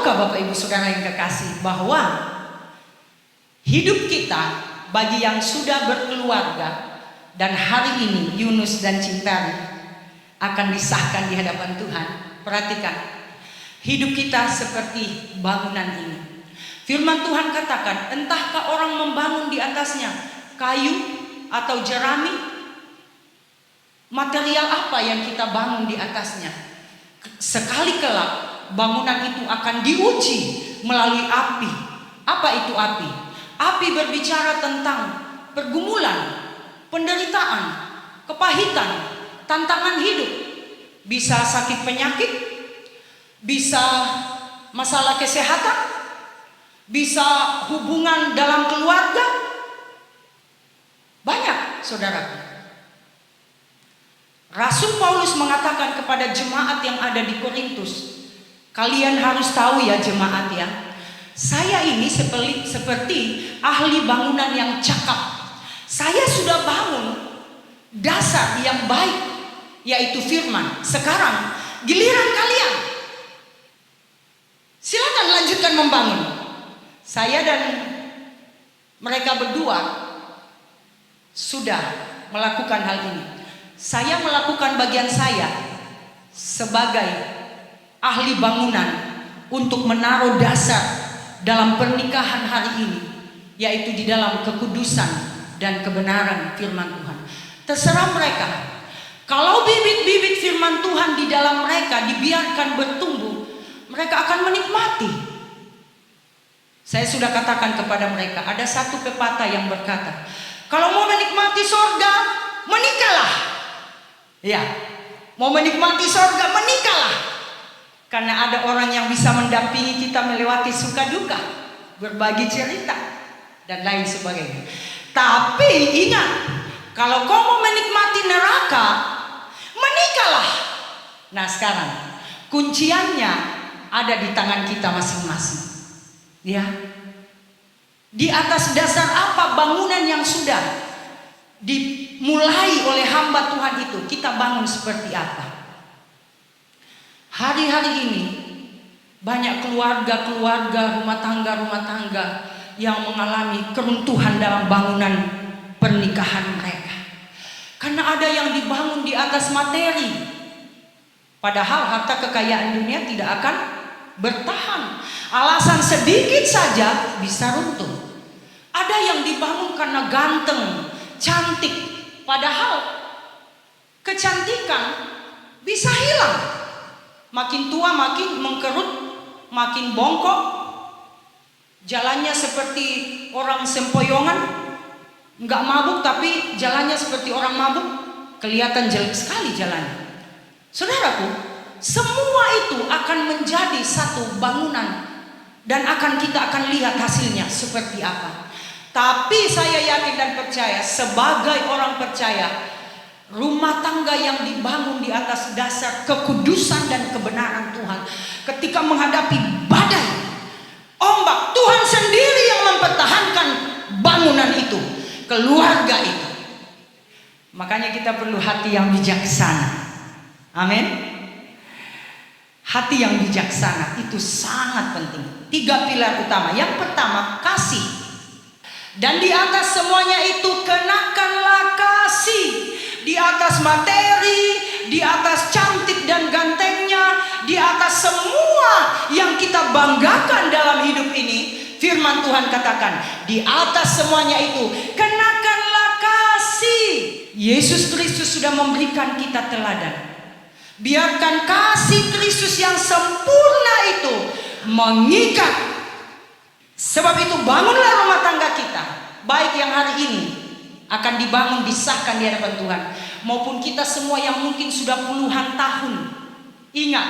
Tahukah Bapak Ibu Saudara yang kekasih bahwa hidup kita bagi yang sudah berkeluarga dan hari ini Yunus dan Cintari akan disahkan di hadapan Tuhan. Perhatikan, hidup kita seperti bangunan ini. Firman Tuhan katakan, entahkah orang membangun di atasnya kayu atau jerami? Material apa yang kita bangun di atasnya? Sekali kelak bangunan itu akan diuji melalui api. Apa itu api? Api berbicara tentang pergumulan, penderitaan, kepahitan, tantangan hidup. Bisa sakit penyakit, bisa masalah kesehatan, bisa hubungan dalam keluarga. Banyak, saudara. Rasul Paulus mengatakan kepada jemaat yang ada di Korintus, kalian harus tahu ya jemaat ya, saya ini seperti ahli bangunan yang cakap. Saya sudah bangun dasar yang baik, yaitu firman. Sekarang giliran kalian, silakan lanjutkan membangun. Saya dan mereka berdua sudah melakukan hal ini. Saya melakukan bagian saya sebagai ahli bangunan untuk menaruh dasar dalam pernikahan hari ini, yaitu di dalam kekudusan dan kebenaran firman Tuhan. Terserah mereka. Kalau bibit-bibit firman Tuhan di dalam mereka dibiarkan bertumbuh, mereka akan menikmati. Saya sudah katakan kepada mereka, ada satu pepatah yang berkata, kalau mau menikmati sorga, menikahlah. Ya, mau menikmati sorga, menikahlah. Karena ada orang yang bisa mendampingi kita melewati suka duka, berbagi cerita, dan lain sebagainya. Tapi ingat, kalau kau mau menikmati neraka, menikahlah. Nah sekarang, kunciannya ada di tangan kita masing-masing. Ya, di atas dasar apa bangunan yang sudah dimulai oleh hamba Tuhan itu, kita bangun seperti apa? Hari-hari ini banyak keluarga-keluarga, rumah tangga yang mengalami keruntuhan dalam bangunan pernikahan mereka. Karena ada yang dibangun di atas materi, padahal harta kekayaan dunia tidak akan bertahan. Alasan sedikit saja bisa runtuh. Ada yang dibangun karena ganteng, cantik, padahal kecantikan bisa hilang. Makin tua makin mengkerut, makin bongkok, jalannya seperti orang sempoyongan, nggak mabuk tapi jalannya seperti orang mabuk, kelihatan jelek sekali jalannya. Saudaraku, semua itu akan menjadi satu bangunan dan kita akan lihat hasilnya seperti apa. Tapi saya yakin dan percaya, sebagai orang percaya, rumah tangga yang dibangun di atas dasar kekudusan dan kebenaran Tuhan, ketika menghadapi badai, ombak, Tuhan sendiri yang mempertahankan bangunan itu, keluarga itu. Makanya kita perlu hati yang bijaksana. Amin. Hati yang bijaksana itu sangat penting. 3 pilar utama. Yang pertama, kasih. Dan di atas semuanya itu kenakanlah kasih. Di atas materi, di atas cantik dan gantengnya, di atas semua yang kita banggakan dalam hidup ini, firman Tuhan katakan, di atas semuanya itu kenakanlah kasih. Yesus Kristus sudah memberikan kita teladan. Biarkan kasih Kristus yang sempurna itu mengikat. Sebab itu bangunlah rumah tangga kita, baik yang hari ini akan dibangun, disahkan di hadapan Tuhan, maupun kita semua yang mungkin sudah puluhan tahun. Ingat,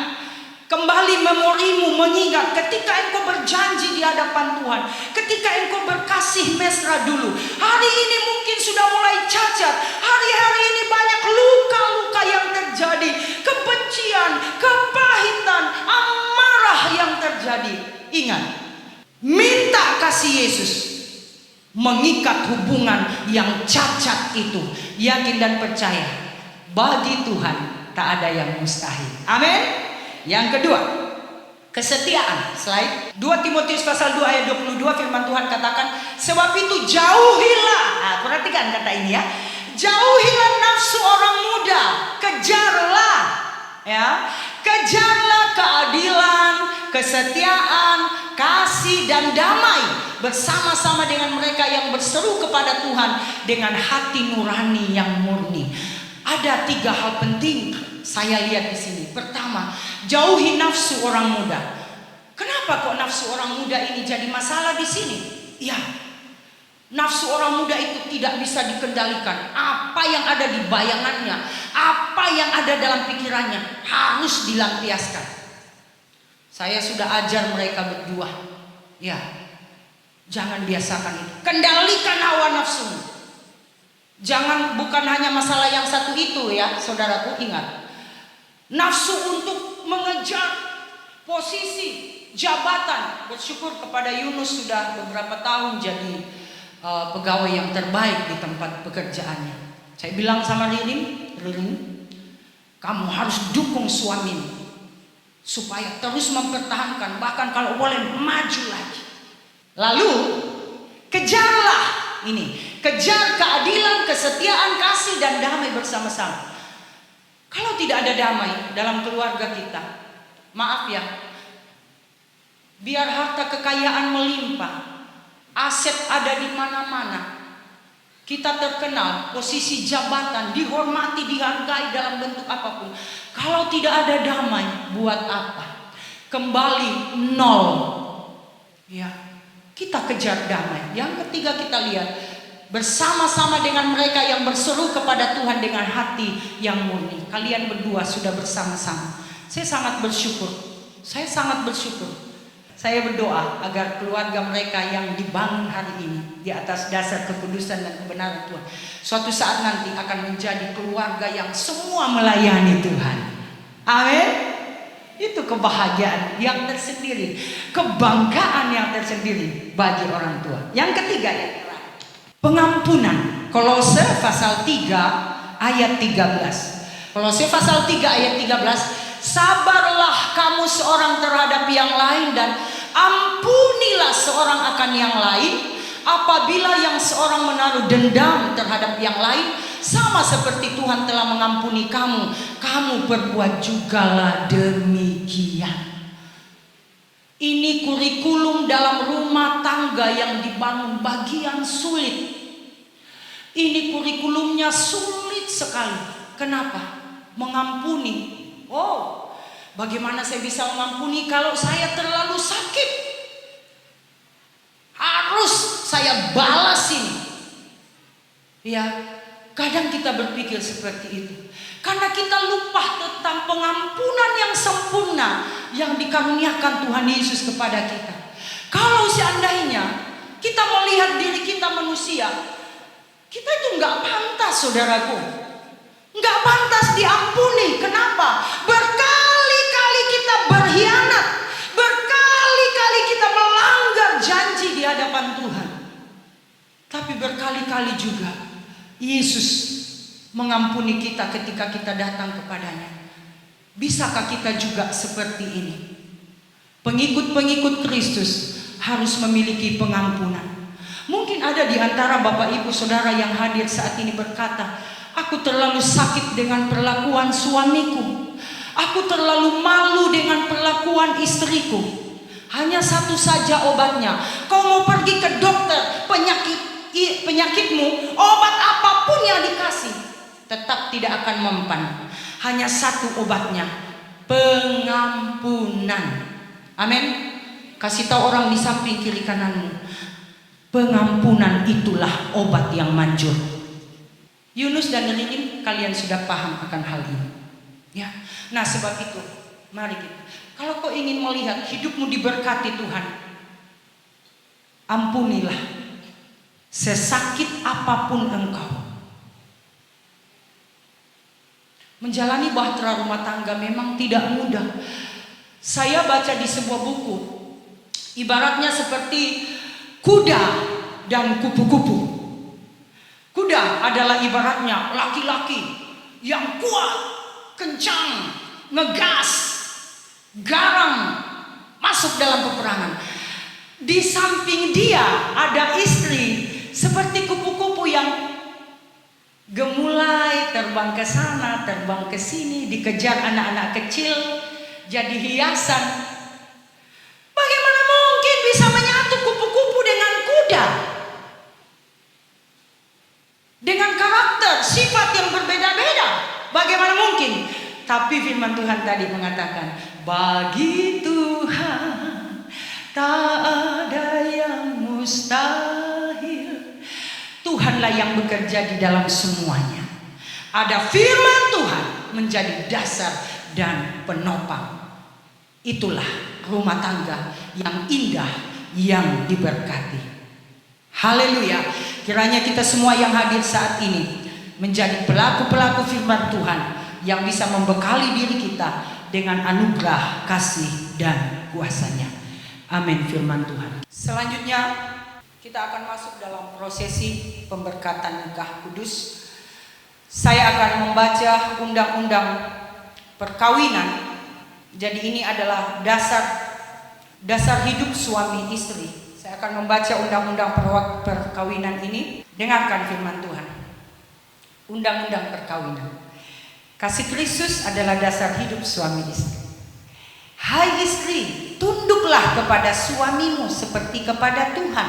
kembali memorimu mengingat ketika engkau berjanji di hadapan Tuhan, ketika engkau berkasih mesra dulu. Hari ini mungkin sudah mulai cacat, hari-hari ini banyak luka-luka yang terjadi, kebencian, kepahitan, amarah yang terjadi. Ingat, minta kasih Yesus mengikat hubungan yang cacat itu. Yakin dan percaya, bagi Tuhan tak ada yang mustahil. Amin. Yang kedua, Kesetiaan. Slide. 2 Timotius pasal 2 ayat 22 firman Tuhan katakan, sebab itu jauhilah. Nah, perhatikan kata ini ya. Jauhilah nafsu orang muda, kejarlah ya. Kejarlah keadilan, kesetiaan, kasih dan damai bersama-sama dengan mereka yang berseru kepada Tuhan dengan hati nurani yang murni. Ada 3 hal penting saya lihat di sini. Pertama, jauhi nafsu orang muda. Kenapa kok nafsu orang muda ini jadi masalah di sini? Ya, nafsu orang muda itu tidak bisa dikendalikan. Apa yang ada di bayangannya, apa yang ada dalam pikirannya harus dilampiaskan. Saya sudah ajar mereka berdua. Ya, jangan biasakan itu. Kendalikan hawa nafsu. Jangan, bukan hanya masalah yang satu itu ya, saudaraku, ingat. Nafsu untuk mengejar posisi, jabatan. Bersyukur kepada Yunus sudah beberapa tahun jadi pegawai yang terbaik di tempat pekerjaannya. Saya bilang sama Ririn, kamu harus dukung suamimu supaya terus mempertahankan, bahkan kalau boleh maju lagi. Lalu kejarlah ini, kejar keadilan, kesetiaan, kasih dan damai bersama-sama. Kalau tidak ada damai dalam keluarga kita, maaf ya, biar harta kekayaan melimpah, aset ada di mana-mana, kita terkenal, posisi jabatan, dihormati, dihargai dalam bentuk apapun, kalau tidak ada damai, buat apa? Kembali nol. Ya, kita kejar damai. Yang ketiga kita lihat, bersama-sama dengan mereka yang berseru kepada Tuhan dengan hati yang murni. Kalian berdua sudah bersama-sama. Saya sangat bersyukur. Saya berdoa agar keluarga mereka yang dibangun hari ini di atas dasar kekudusan dan kebenaran Tuhan, suatu saat nanti akan menjadi keluarga yang semua melayani Tuhan. Amin. Itu kebahagiaan yang tersendiri, kebanggaan yang tersendiri bagi orang tua. Yang ketiga ya, pengampunan. Kolose pasal 3 ayat 13. Kolose pasal 3 ayat 13. Sabarlah kamu seorang terhadap yang lain dan ampunilah seorang akan yang lain. Apabila yang seorang menaruh dendam terhadap yang lain, sama seperti Tuhan telah mengampuni kamu, kamu berbuat jugalah demikian. Ini kurikulum dalam rumah tangga yang dibangun bagian sulit. Ini kurikulumnya sulit sekali. Kenapa? Mengampuni. Oh, bagaimana saya bisa mengampuni kalau saya terlalu sakit? Harus saya balas ini. Ya, kadang kita berpikir seperti itu. Karena kita lupa tentang pengampunan yang sempurna yang dikaruniakan Tuhan Yesus kepada kita. Kalau seandainya kita melihat diri kita manusia, kita itu nggak pantas, saudaraku. Nggak pantas diampuni. Kenapa? Berkali-kali kita berkhianat, berkali-kali kita melanggar janji di hadapan Tuhan. Tapi berkali-kali juga Yesus mengampuni kita ketika kita datang kepadanya. Bisakah kita juga seperti ini? Pengikut-pengikut Kristus harus memiliki pengampunan. Mungkin ada di antara Bapak Ibu Saudara yang hadir saat ini berkata, aku terlalu sakit dengan perlakuan suamiku. Aku terlalu malu dengan perlakuan istriku. Hanya satu saja obatnya. Kau mau pergi ke dokter, penyakitmu, obat apapun yang dikasih tetap tidak akan mempan. Hanya satu obatnya, pengampunan. Amin. Kasih tahu orang di samping kiri kananmu, pengampunan itulah obat yang manjur. Yunus dan Ririn, kalian sudah paham akan hal ini, ya. Nah, sebab itu mari kita, kalau kau ingin melihat hidupmu diberkati Tuhan, ampunilah sesakit apapun engkau. Menjalani bahtera rumah tangga memang tidak mudah. Saya baca di sebuah buku, ibaratnya seperti kuda dan kupu-kupu. Kuda adalah ibaratnya laki-laki yang kuat, kencang, ngegas, garang, masuk dalam peperangan. Di samping dia ada istri seperti kupu-kupu yang gemulai, terbang ke sana, terbang ke sini, dikejar anak-anak kecil, jadi hiasan. Bagaimana mungkin bisa menyatu kupu-kupu dengan kuda? Dengan karakter, sifat yang berbeda-beda. Bagaimana mungkin? Tapi firman Tuhan tadi mengatakan, bagi Tuhan tak ada yang mustahil. Tuhanlah yang bekerja di dalam semuanya. Ada firman Tuhan menjadi dasar dan penopang. Itulah rumah tangga yang indah, yang diberkati. Haleluya. Kiranya kita semua yang hadir saat ini menjadi pelaku-pelaku firman Tuhan yang bisa membekali diri kita dengan anugerah, kasih, dan kuasa-Nya. Amin firman Tuhan. Selanjutnya kita akan masuk dalam prosesi pemberkatan nikah kudus. Saya akan membaca undang-undang perkawinan. Jadi ini adalah dasar hidup suami istri. Saya akan membaca undang-undang perkawinan ini. Dengarkan firman Tuhan. Undang-undang perkawinan. Kasih Kristus adalah dasar hidup suami istri. Hai istri, tunduklah kepada suamimu seperti kepada Tuhan.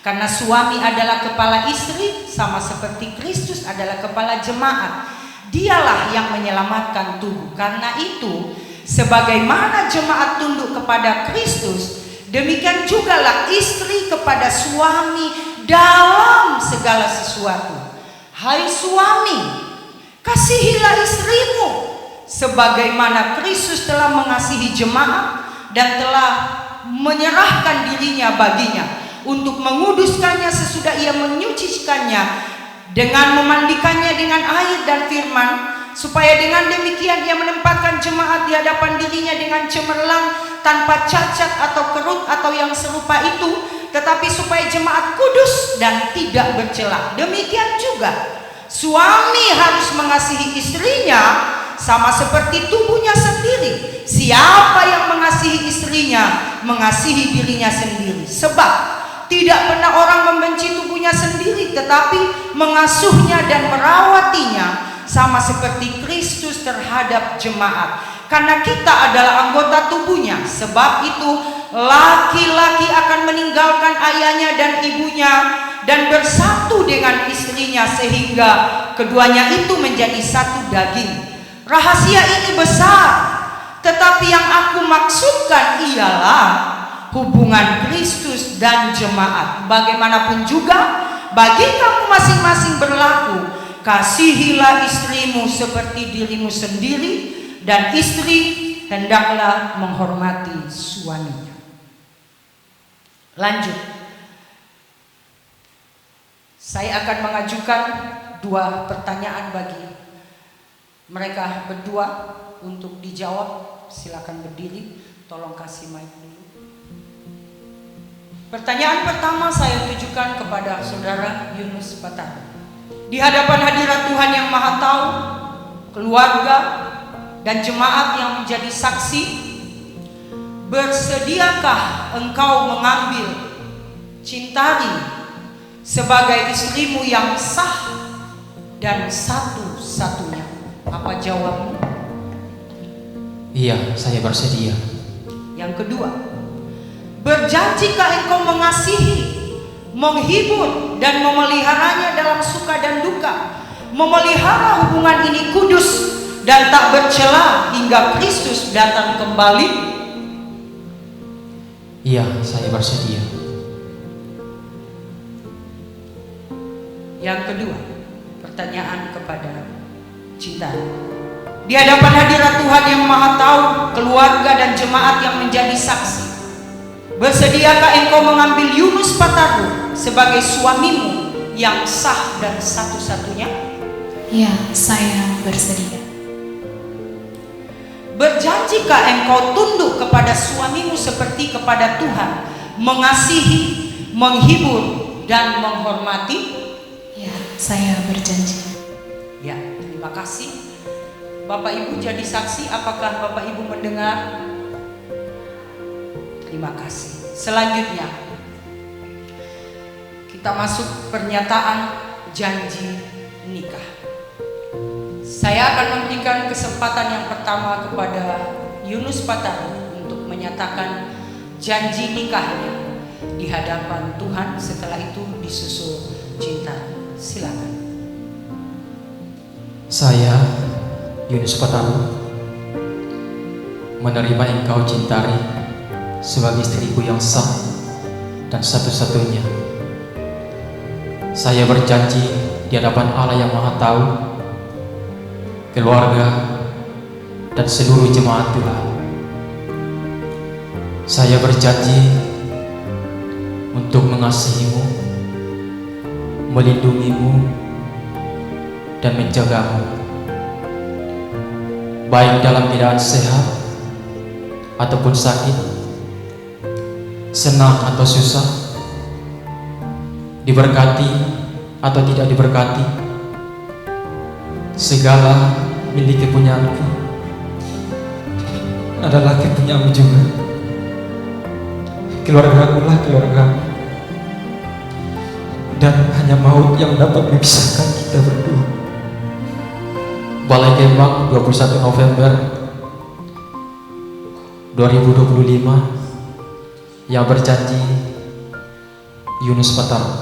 Karena suami adalah kepala istri, sama seperti Kristus adalah kepala jemaat. Dialah yang menyelamatkan tubuh. Karena itu, sebagaimana jemaat tunduk kepada Kristus, demikian jugalah istri kepada suami dalam segala sesuatu. Hai suami, kasihilah istrimu sebagaimana Kristus telah mengasihi jemaat dan telah menyerahkan dirinya baginya untuk menguduskannya sesudah ia menyucikannya dengan memandikannya dengan air dan firman, supaya dengan demikian ia menempatkan jemaat di hadapan dirinya dengan cemerlang, tanpa cacat atau kerut atau yang serupa itu, tetapi supaya jemaat kudus dan tidak bercela. Demikian juga suami harus mengasihi istrinya sama seperti tubuhnya sendiri. Siapa yang mengasihi istrinya mengasihi dirinya sendiri. Sebab tidak pernah orang membenci tubuhnya sendiri, tetapi mengasuhnya dan merawatinya sama seperti Kristus terhadap jemaat. Karena kita adalah anggota tubuhnya. Sebab itu laki-laki akan meninggalkan ayahnya dan ibunya dan bersatu dengan istrinya, sehingga keduanya itu menjadi satu daging. Rahasia ini besar, tetapi yang aku maksudkan ialah hubungan Kristus dan jemaat. Bagaimanapun juga bagi kamu masing-masing berlaku, kasihilah istrimu seperti dirimu sendiri, dan istri hendaklah menghormati suaminya. Lanjut. Saya akan mengajukan 2 pertanyaan bagi mereka berdua untuk dijawab. Silakan berdiri. Tolong kasih mic dulu. Pertanyaan pertama saya tujukan kepada saudara Yunus Batar. Di hadapan hadirat Tuhan yang Maha Tahu, keluarga dan jemaat yang menjadi saksi, bersediakah engkau mengambil Cintari sebagai istrimu yang sah dan satu-satunya? Apa jawabmu? Iya, saya bersedia. Yang kedua, berjanjikah engkau mengasihi, menghibur dan memeliharanya dalam suka dan duka, memelihara hubungan ini kudus dan tak bercela hingga Kristus datang kembali? Iya, saya bersedia. Yang kedua, pertanyaan kepada Cinta. Di hadapan hadirat Tuhan yang Maha Tahu, keluarga dan jemaat yang menjadi saksi, bersediakah engkau mengambil Yunus Pataru sebagai suamimu yang sah dan satu-satunya? Ya, saya bersedia. Berjanjikah engkau tunduk kepada suamimu seperti kepada Tuhan, mengasihi, menghibur, dan menghormati? Ya, saya berjanji. Ya, terima kasih. Bapak Ibu jadi saksi, apakah Bapak Ibu mendengar? Terima kasih. Selanjutnya kita masuk pernyataan janji nikah. Saya akan memberikan kesempatan yang pertama kepada Yunus Pataru untuk menyatakan janji nikahnya di hadapan Tuhan. Setelah itu disusul Cinta. Silakan. Saya, Yunus Pataru, menerima engkau Cintari sebagai istriku yang sah dan satu-satunya. Saya berjanji di hadapan Allah yang Maha Tahu, keluarga, dan seluruh jemaat Tuhan. Saya berjanji untuk mengasihimu, melindungimu, dan menjagamu, baik dalam keadaan sehat ataupun sakit, senang atau susah, diberkati atau tidak diberkati. Segala milik kepunyaanku adalah kepunyaanmu juga. Keluargaku lah keluargamu, dan hanya maut yang dapat memisahkan kita berdua. Balai Kembang, 21 November 2025. Yang berjanji, Yunus Pataru.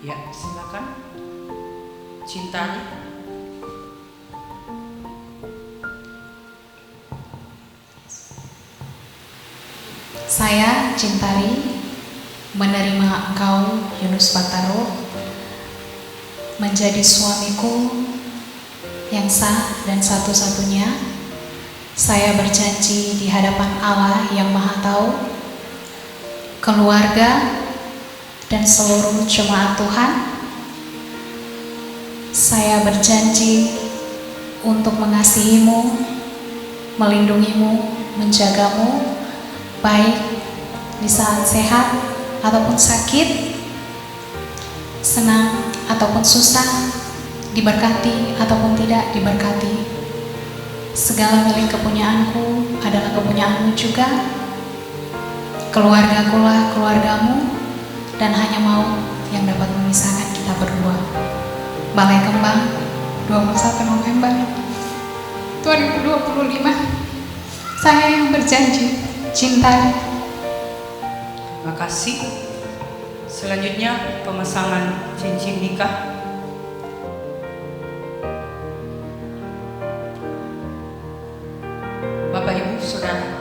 Ya, silakan. Cintari. Saya, Cintari, menerima engkau, Yunus Pataru, menjadi suamiku yang sah dan satu-satunya. Saya berjanji di hadapan Allah yang Maha Tahu, keluarga, dan seluruh jemaat Tuhan. Saya berjanji untuk mengasihimu, melindungimu, menjagamu, baik di saat sehat ataupun sakit, senang ataupun susah, diberkati ataupun tidak diberkati. Segala milik kepunyaanku adalah kepunyaanmu juga. Keluargaku lah keluargamu, dan hanya maut yang dapat memisahkan kita berdua. Balai Kembang, 21 November 2025. Saya yang berjanji, Cinta. Terima kasih. Selanjutnya pemasangan cincin nikah. Bapak Ibu Saudara,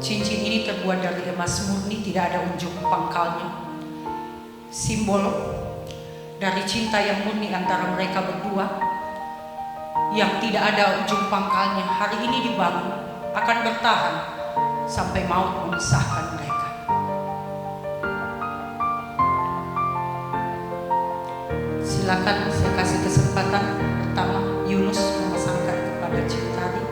cincin ini terbuat dari emas murni, tidak ada ujung pangkalnya. Simbol dari cinta yang murni antara mereka berdua, yang tidak ada ujung pangkalnya. Hari ini dibangun, akan bertahan sampai maut memisahkan mereka. Silakan, saya kasih kesempatan pertama Yunus memasangkan kepada Cintari.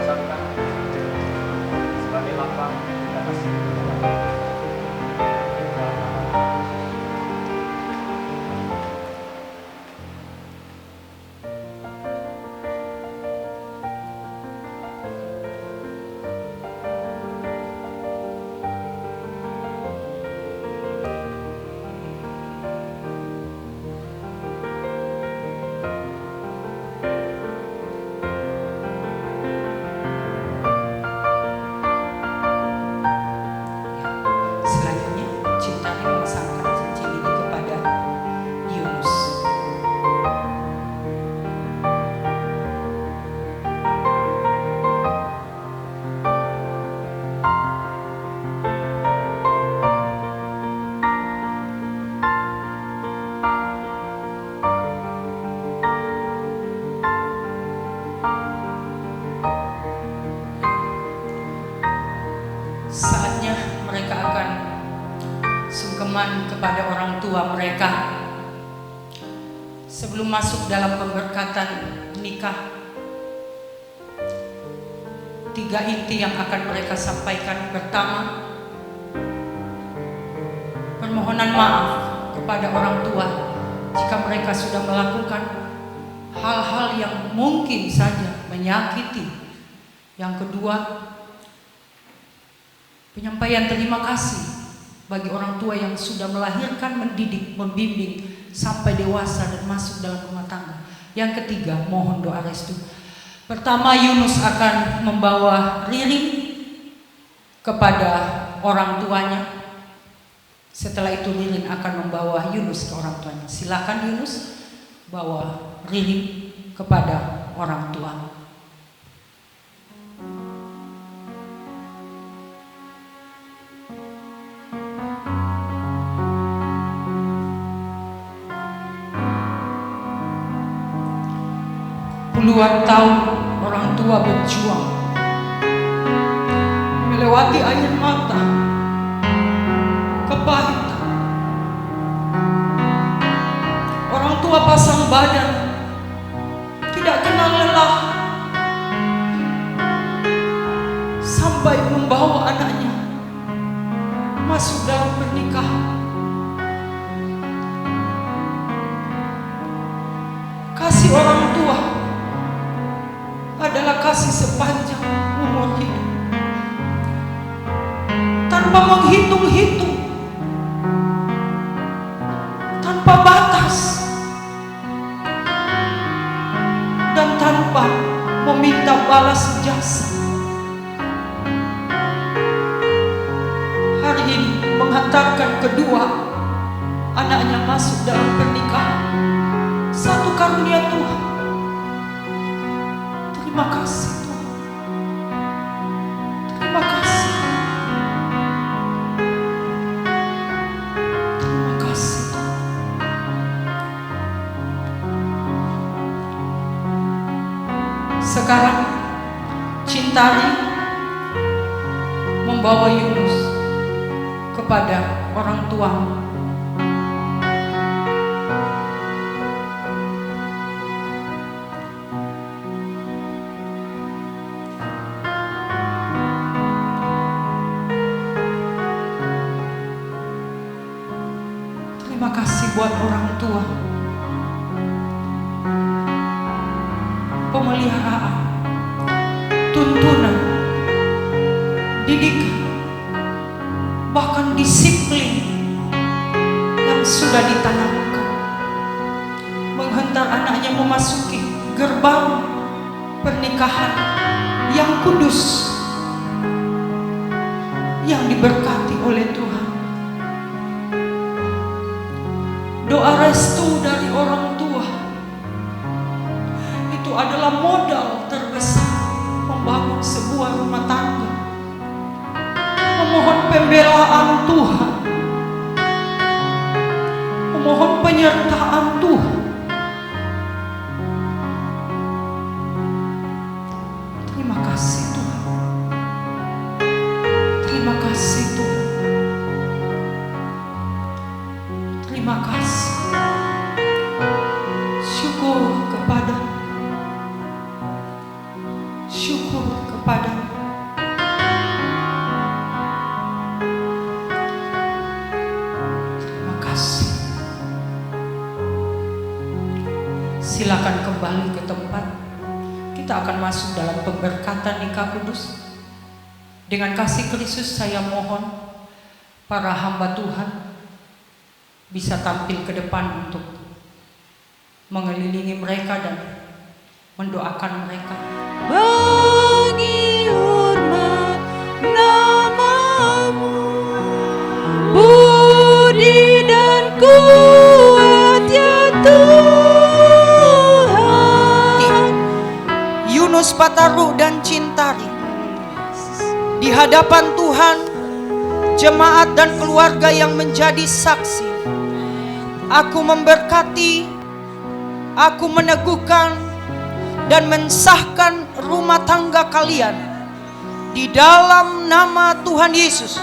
Pasangkan sebagai lambang dan kasih. Selanjutnya Cintari memasangkan cincin ini kepada Yunus. Saatnya mereka akan sungkeman kepada orang tua mereka. Sebelum masuk dalam pemberkatan nikah, 3 inti yang akan mereka sampaikan. Pertama, permohonan maaf kepada orang tua jika mereka sudah melakukan hal-hal yang mungkin saja menyakiti. Yang kedua, penyampaian terima kasih bagi orang tua yang sudah melahirkan, mendidik, membimbing sampai dewasa dan masuk dalam rumah tangga. Yang ketiga, mohon doa restu. Pertama, Yunus akan membawa Ririn kepada orang tuanya. Setelah itu Ririn akan membawa Yunus ke orang tuanya. Silakan Yunus bawa Ririn kepada orang tua. Puluhan tahun orang tua berjuang, melewati air mata, kepahitan. Orang tua pasang badan, tidak kenal lelah, sampai membawa anaknya masuk dalam pernikahan. Kasih orang tua adalah kasih sepanjang umur hidup, tanpa menghitung-hitung, tanpa batas, dan tanpa meminta balas jasa. Hari ini menghantarkan kedua anaknya masuk dalam pernikahan, satu karunia Tuhan. Terima kasih Tuhan. Terima kasih. Terima kasih Tuhan. Sekarang Cintari membawa Yunus kepada orang tua. Terima kasih buat orang tua, pemeliharaan, tuntunan, didikan, bahkan disiplin yang sudah ditanamkan, menghantar anaknya memasuki gerbang pernikahan yang kudus, yang diberkati oleh Tuhan. Doa restu dari orang tua itu adalah modal terbesar membangun sebuah rumah tangga. Memohon pembelaan Tuhan, memohon penyertaan Tuhan. Terima kasih Tuhan. Terima kasih Tuhan. Terima kasih. Syukur kepada, syukur kepada. Terima kasih. Silakan kembali ke tempat. Kita akan masuk dalam pemberkatan nikah kudus. Dengan kasih Kristus saya mohon para hamba Tuhan bisa tampil ke depan untuk mengelilingi mereka dan mendoakan mereka. Bagi hormat namamu, budi dan kuat ya Tuhan. Yunus Pataru dan Cintari di hadapan Tuhan, jemaat dan keluarga yang menjadi saksi. Aku memberkati, aku meneguhkan dan mensahkan rumah tangga kalian di dalam nama Tuhan Yesus.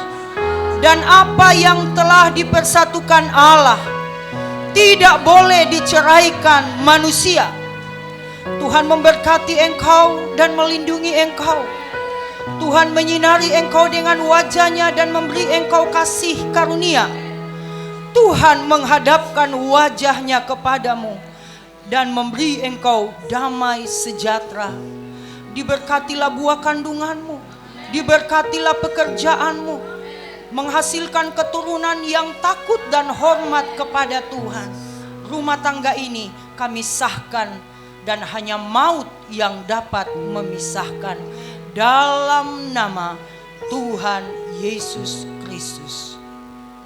Dan apa yang telah dipersatukan Allah tidak boleh diceraikan manusia. Tuhan memberkati engkau dan melindungi engkau. Tuhan menyinari engkau dengan wajah-Nya dan memberi engkau kasih karunia. Tuhan menghadapkan wajah-Nya kepadamu dan memberi engkau damai sejahtera. Diberkatilah buah kandunganmu, diberkatilah pekerjaanmu, menghasilkan keturunan yang takut dan hormat kepada Tuhan. Rumah tangga ini kami sahkan dan hanya maut yang dapat memisahkan. Dalam nama Tuhan Yesus Kristus.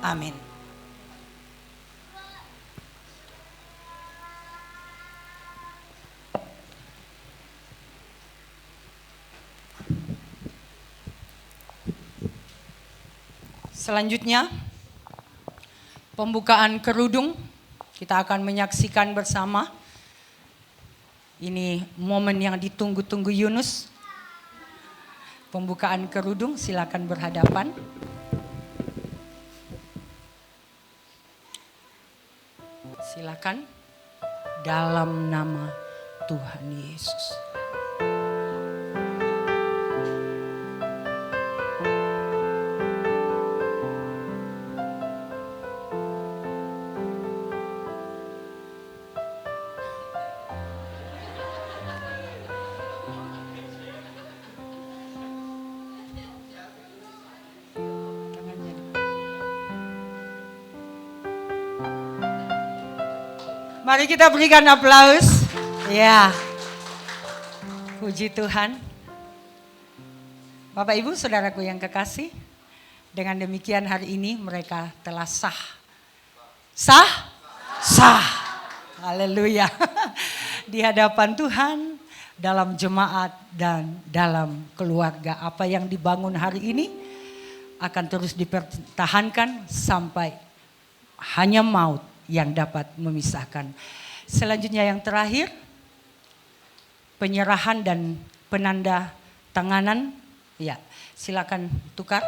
Amin. Selanjutnya, pembukaan kerudung. Kita akan menyaksikan bersama. Ini momen yang ditunggu-tunggu Yunus. Pembukaan kerudung, silakan berhadapan. Silakan. Dalam nama Tuhan Yesus. Mari kita berikan aplaus. Ya. Puji Tuhan. Bapak Ibu saudaraku yang kekasih, dengan demikian hari ini mereka telah sah. Sah? Sah. Haleluya. Di hadapan Tuhan, dalam jemaat dan dalam keluarga. Apa yang dibangun hari ini akan terus dipertahankan sampai hanya maut yang dapat memisahkan. Selanjutnya yang terakhir, penyerahan dan penanda tanganan. Ya, silakan tukar.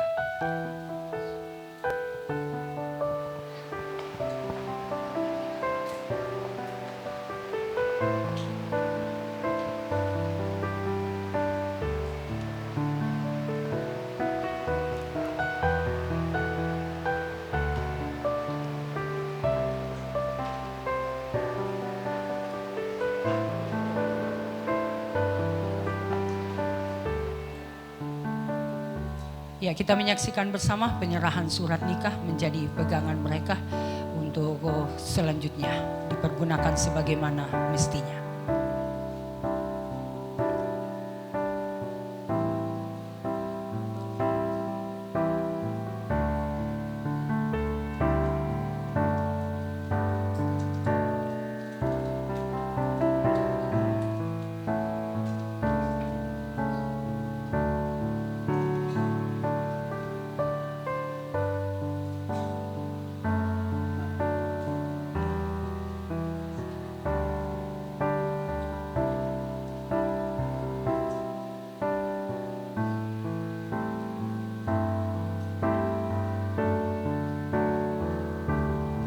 Ya, kita menyaksikan bersama penyerahan surat nikah menjadi pegangan mereka untuk selanjutnya dipergunakan sebagaimana mestinya.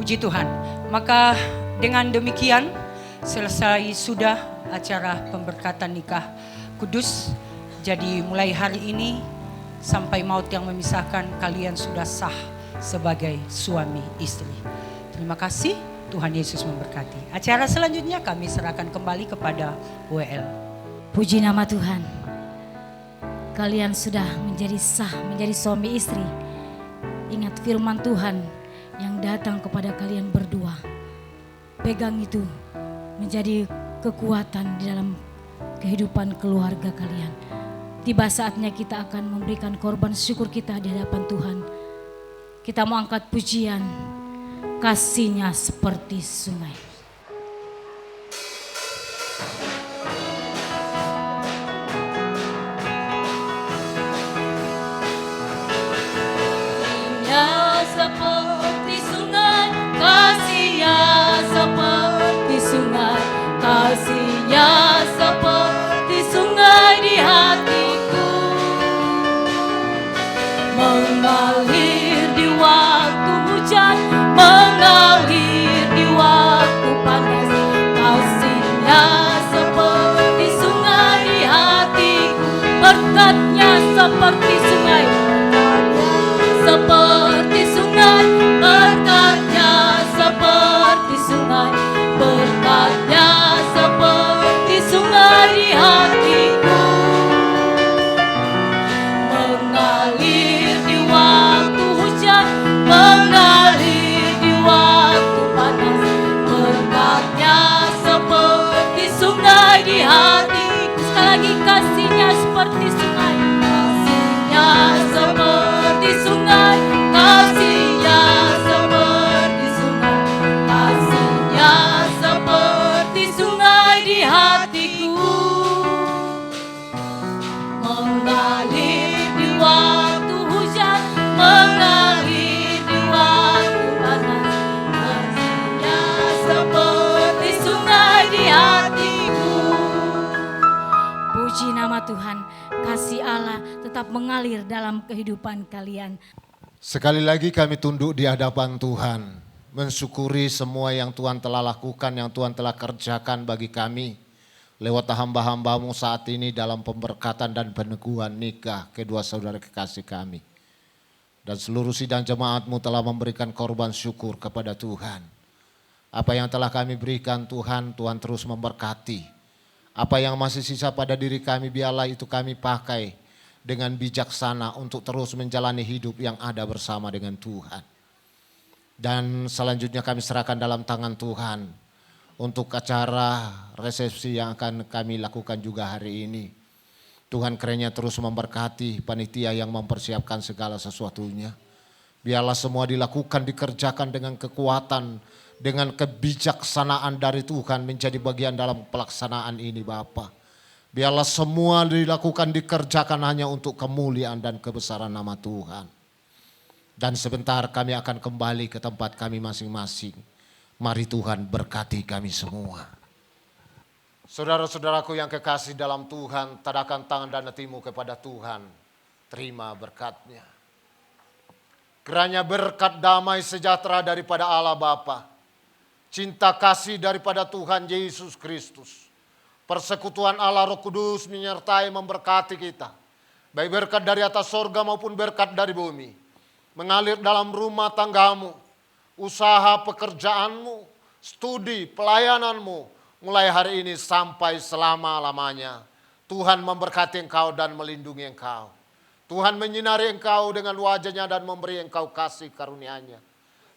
Puji Tuhan. Maka dengan demikian selesai sudah acara pemberkatan nikah kudus. Jadi mulai hari ini sampai maut yang memisahkan, kalian sudah sah sebagai suami istri. Terima kasih, Tuhan Yesus memberkati. Acara selanjutnya kami serahkan kembali kepada WL. Puji nama Tuhan. Kalian sudah menjadi sah, menjadi suami istri. Ingat firman Tuhan yang datang kepada kalian berdua. Pegang itu menjadi kekuatan di dalam kehidupan keluarga kalian. Tiba saatnya kita akan memberikan korban syukur kita di hadapan Tuhan. Kita mau angkat pujian, kasih-Nya seperti sungai. Seperti sungai, kasih-Nya seperti sungai, kasih-Nya seperti sungai di hatiku, mengalir di waktu hujan, mengalir di waktu panas, kasih-Nya seperti nama Tuhan, kasih Allah tetap mengalir dalam kehidupan kalian. Sekali lagi kami tunduk di hadapan Tuhan, mensyukuri semua yang Tuhan telah lakukan, yang Tuhan telah kerjakan bagi kami lewat hamba-hambamu saat ini dalam pemberkatan dan peneguhan nikah kedua saudara kekasih kami. Dan seluruh sidang jemaatmu telah memberikan korban syukur kepada Tuhan. Apa yang telah kami berikan Tuhan, Tuhan terus memberkati. Apa yang masih sisa pada diri kami, biarlah itu kami pakai dengan bijaksana untuk terus menjalani hidup yang ada bersama dengan Tuhan. Dan selanjutnya kami serahkan dalam tangan Tuhan untuk acara resepsi yang akan kami lakukan juga hari ini. Tuhan kiranya terus memberkati panitia yang mempersiapkan segala sesuatunya. Biarlah semua dilakukan, dikerjakan dengan kekuatan, dengan kebijaksanaan dari Tuhan menjadi bagian dalam pelaksanaan ini Bapa. Biarlah semua dilakukan, dikerjakan hanya untuk kemuliaan dan kebesaran nama Tuhan. Dan sebentar kami akan kembali ke tempat kami masing-masing. Mari Tuhan berkati kami semua. Saudara-saudaraku yang kekasih dalam Tuhan, tadahkan tangan dan hatimu kepada Tuhan. Terima berkat-Nya. Kiranya berkat damai sejahtera daripada Allah Bapa, cinta kasih daripada Tuhan Yesus Kristus, persekutuan Allah Roh Kudus menyertai memberkati kita, baik berkat dari atas sorga maupun berkat dari bumi, mengalir dalam rumah tanggamu, usaha pekerjaanmu, studi pelayananmu, mulai hari ini sampai selama-lamanya. Tuhan memberkati engkau dan melindungi engkau. Tuhan menyinari engkau dengan wajah-Nya dan memberi engkau kasih karunia-Nya.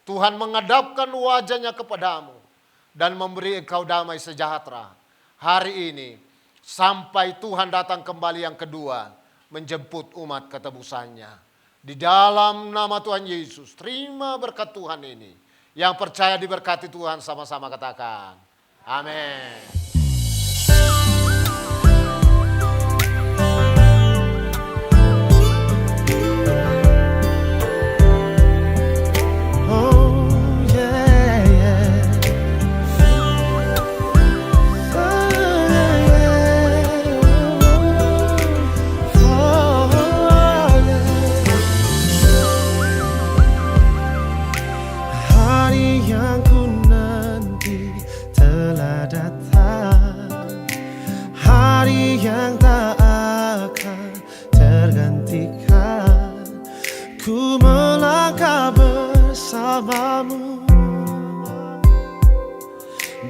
Tuhan menghadapkan wajah-Nya kepadamu dan memberi engkau damai sejahtera hari ini sampai Tuhan datang kembali yang kedua menjemput umat ketebusannya. Di dalam nama Tuhan Yesus, terima berkat Tuhan ini. Yang percaya diberkati Tuhan sama-sama katakan amin.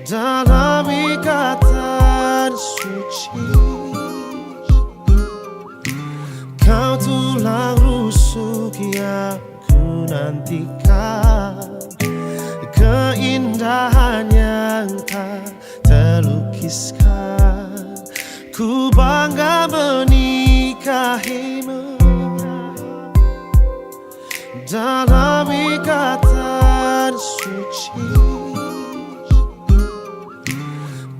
Dalam ikatan suci, kau tulang rusuk yang ku nantikan, keindahan yang tak terlukiskan. Ku bangga menikahimu dalam ikatan suci.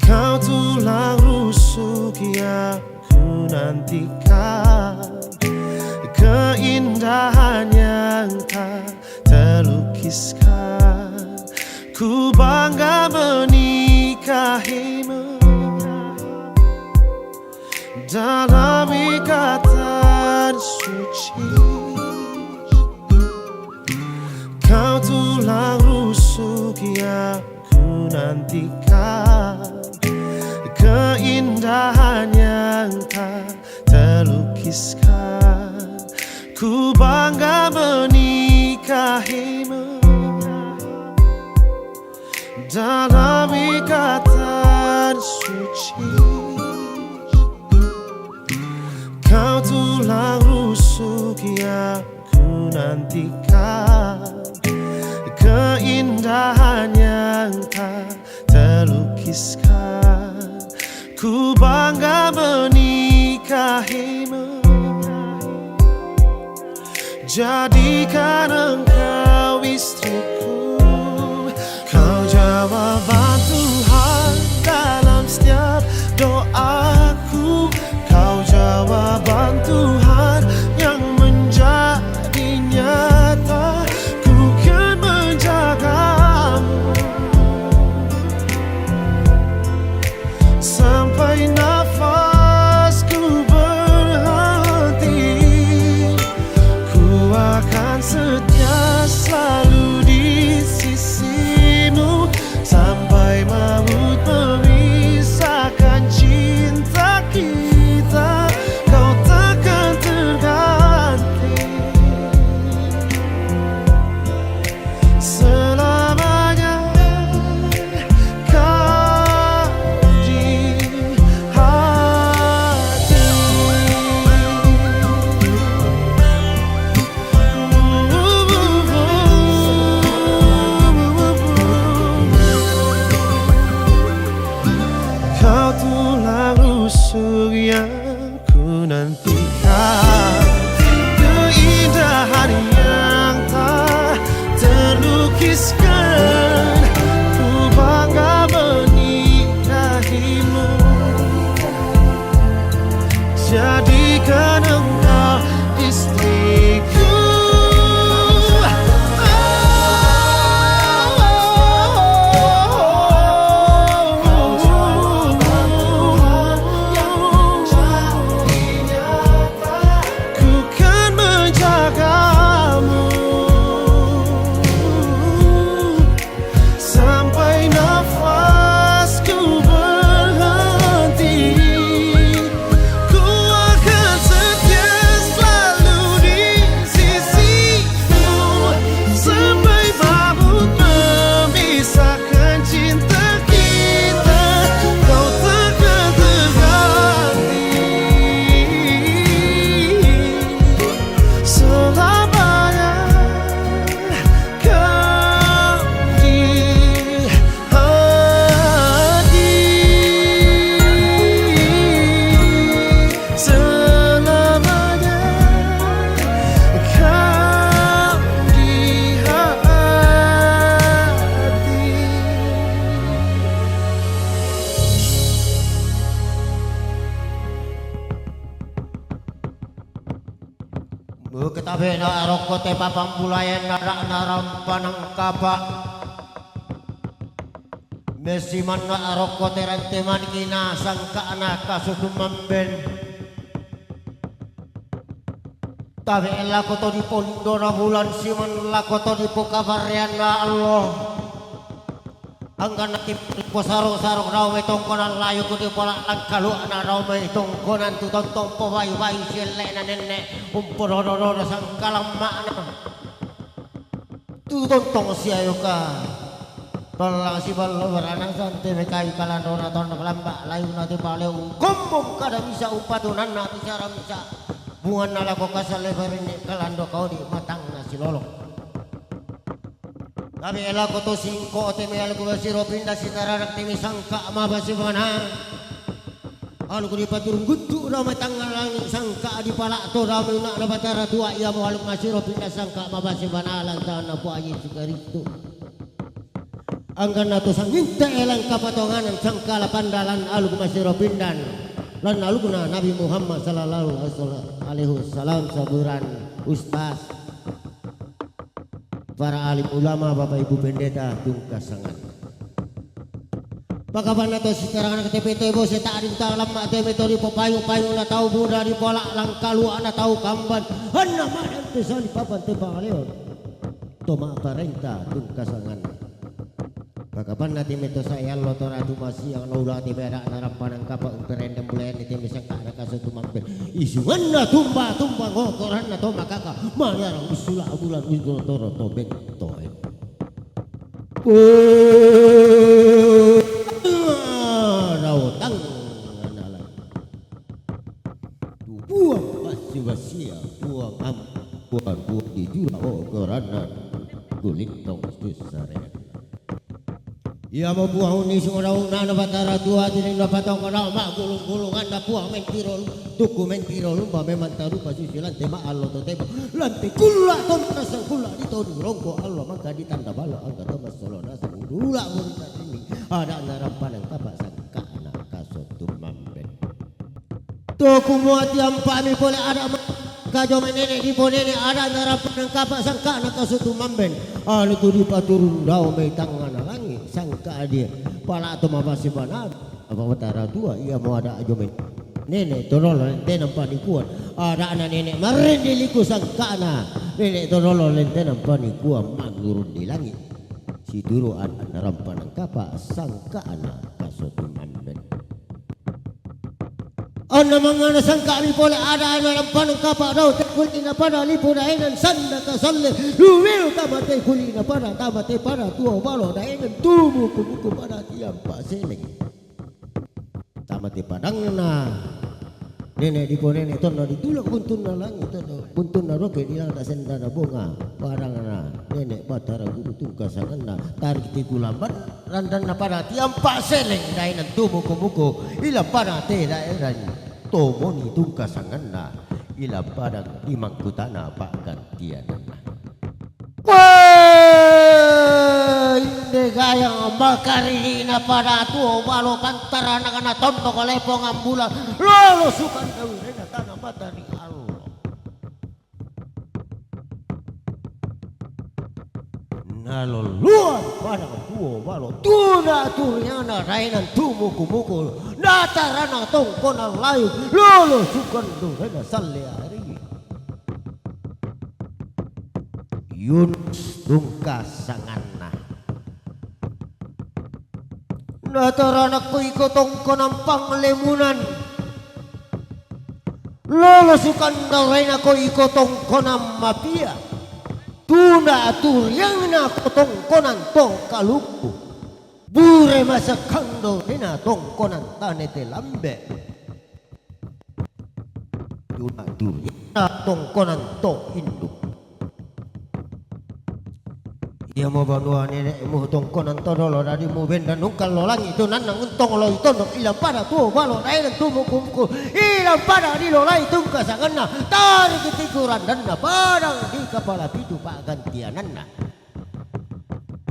Kau tulang rusuk yang ku nantikan, keindahan yang tak terlukiskan. Ku bangga menikahimu dalam ikatan suci. Kau tulang rusuk yang ku nantikan, keindahan yang tak terlukiskan. Ku bangga menikahimu dalam ikatan suci. Kau tulang rusuk yang ku nantikan, keindahan yang tak terlukiskan. Ku bangga menikahimu, jadikan engkau istriku. Kau jawaban Tuhan dalam setiap doaku. Kau jawaban Tuhan yang menjadi nyata. Ku kan menjagamu sampai nafasku yang ku nantikan, keindahan yang tak terlukiskan. Ku bangga menikahimu, jadikan engkau istriku. Ketabe na arokote papampulayan narak narampanang kapa mesiman na arokote ranteman kina sangka anak kasudumamben tabe elakoto di pondora bulan siman lakoto di pokabarian na Allah angkan nakip posaro-saro raw may tongkonan layo ko di pola lang kaluan na raw may tongkonan tutong pawayo-wayo sila na nene umporororo sang kalama na tutong siya ka palang si balo baranang sante may kayo kalando na to nakalamba layo na di pala gumbong kada bisa upatunan na tisara bisa bungan na lako kasalebarin ni kalando kau di matang na si lolo. Kami elako to singko te me alko basiro pinda sitararak timi sangka mabasi mana. Alko di paturung gudu na matanggal langit sangka di palak to rami na batara tua ia mo alko masiro pinda sangka mabasi mana lantaran na po ayin Kristo. Angkan na to sanginta elang kapatongan ang sangka lapandalan alko masiro pindan. Lan alko na Nabi Muhammad sallallahu alaihi wasallam saburan ustaz para alim ulama bapak ibu pendeta tungkasangan. Pagkaban na to si tarangan ng KTP bo si taarin ta lama te metori papayo-payo na tao buda di pola lang kaluan na tao kamban. Hanna man ante sa lipapan te pangaleon. Toma parenta tungkasangan. Pagkaban na meto sa iyalo to ratu masi ang naula ti bera narampan ang kapa umperendem bulan iti misang kada kaso tumampe. Isungan na tumba ngokoran na to makaka. Mayarang usula bulan usula toro to bento. Rautang analan. Buang basi-basia, buang buang di jula korana gulintong susare. Ia mau buang ni sungurau na batara tua dining na patong kana mak gulung-gulungan na buang mentirol tuku mentirol ba memang taru pasisilan tema Allah to tema lantai kula ton nasang kula dito rongko Allah maka ditanda bala angka tomas solo nasang dula murita ini ada narapan ang kapa sangka anak kasotum mamben to kumuati ampami boleh ada kajo menene di ponene ada narapan ang kapa sangka anak kasotum mamben anu tu di paturun daw may tangan langit sangka dia pala atau mabasi mana apa batara tua ia mau ada ajo men nenek tolol lente nampak kuat ada anak nenek marin di liku sangka na nenek tolol lente nampak kuat manglurun di langit si duru anak rampan kapa sangka anak kasotu mamben ana mangana sangka mi pole ada anak rampan kapa daw kulina pada lipu daenan sanda kasalle luwil tamate kulina pada tamate pada tua balo daenan tumu kubuku pada tiam pak seleng tamate padang na nenek di ponene tono ditulak buntun na langit tono buntun na roke dilang tak senda na bunga barang na nenek batara guru tungkasangan na tarik ti kulamban randan na pada tiam pak seleng daenan tumu kubuku ilang pada te daenan tomoni tungkasanganna ila padang di mangkutana pak gantianana. Wah, inde gayang makarina pada tuo balo pantarana kana tondo kolepong ambulan lolo sukan kawirena tanah matahari Allah. Naluluan pada tuo balo tuna turiana rainan tumuku-muku natarana tongkona layu lolo sukan kawirena saliari. Yunus tungkasanganna natarana ko ikotong ko ng panglemunan lolosukan daw rin ako ikotong ko ng mapia tuna turyang na kotong ko ng tong kalukpo bure masakang daw rin na tong ko ng tanete lambe tuna turyang na tong ko ng tong induk. Ia mo banua nenek mo tongko nan todolo dari mo benda nungkal lo langi tu nan nguntong lo itu nok ilang pada tu balo dai nan tu mo kumku ilang pada di lo lai tungka sanganna tarik tikuran dan padang di kepala pitu pak gantiananna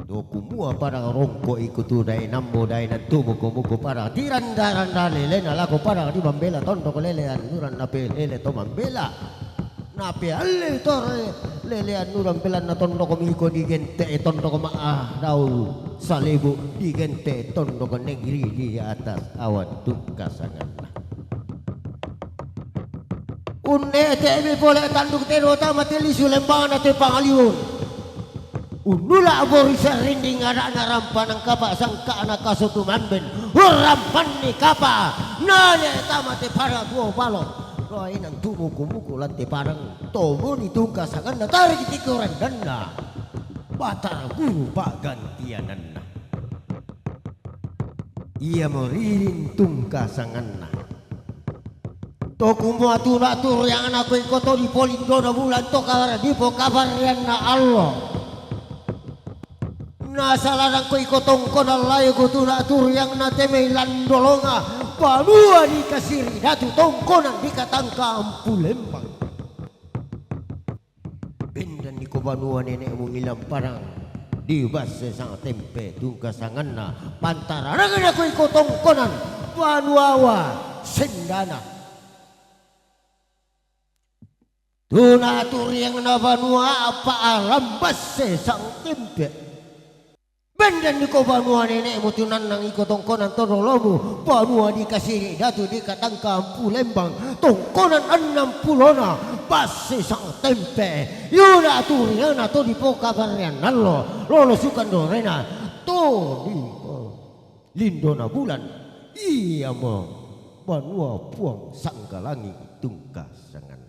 doku mua padang rongko ikutu dai nambo dai nan tu mo kumku padang tirandaran lele na lako padang di mambela tondo lelean nuran nape lele to mambela nape alle tore lelean nuran pelan na tondo komiko di gente tondo koma dau salebu di gente tondo ke negeri di atas awan tungkasanganna unne tebe boleh tanduk tero tamati lisu lembana te pangaliun unula borisa rinding ada narampan ang kapa sangka anak kasutu manben rampan ni kapa nanya tamati para tuo balon roy nang tumuku-muku lantai parang tomo ni tungkasangan na tarik tikuran dan na batar guru pak gantianan na ia meriring tungkasangan na tokumu atur-atur yang anak koto di polindo na bulan to kabar di po kabarian na Allah nasalarang ko ikotong ko na layo ko atur yang na temay landolonga Panua di kasiri datu tongkonan di katangka ampulembang bendan di ko banua nenek mo ilang parang di base sang tempe tungkasanganna pantara rangan ako iko tongkonan panuawa sendana tunatur yang na banua apa alam base sang tempe bendan di ko banua nenek mo tunan nang iko tongkonan todolomu banua di kasiri datu di katangka ampulembang tongkonan 60 base sang tempe yuna turiana to di po kabarian nallo lolo sukan do rena to di lindo na bulan iya mo banua puang sanggalangi tungkasanganna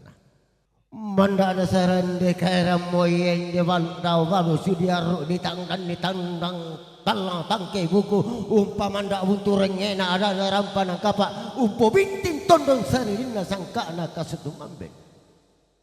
manda ada saran de kaira moyeng de bandau balu sudiaro di tangdan di tandang talang tangke buku umpamanda unturengena ada rampan kapa umpo binting tondong saririna sangka na kasutumambe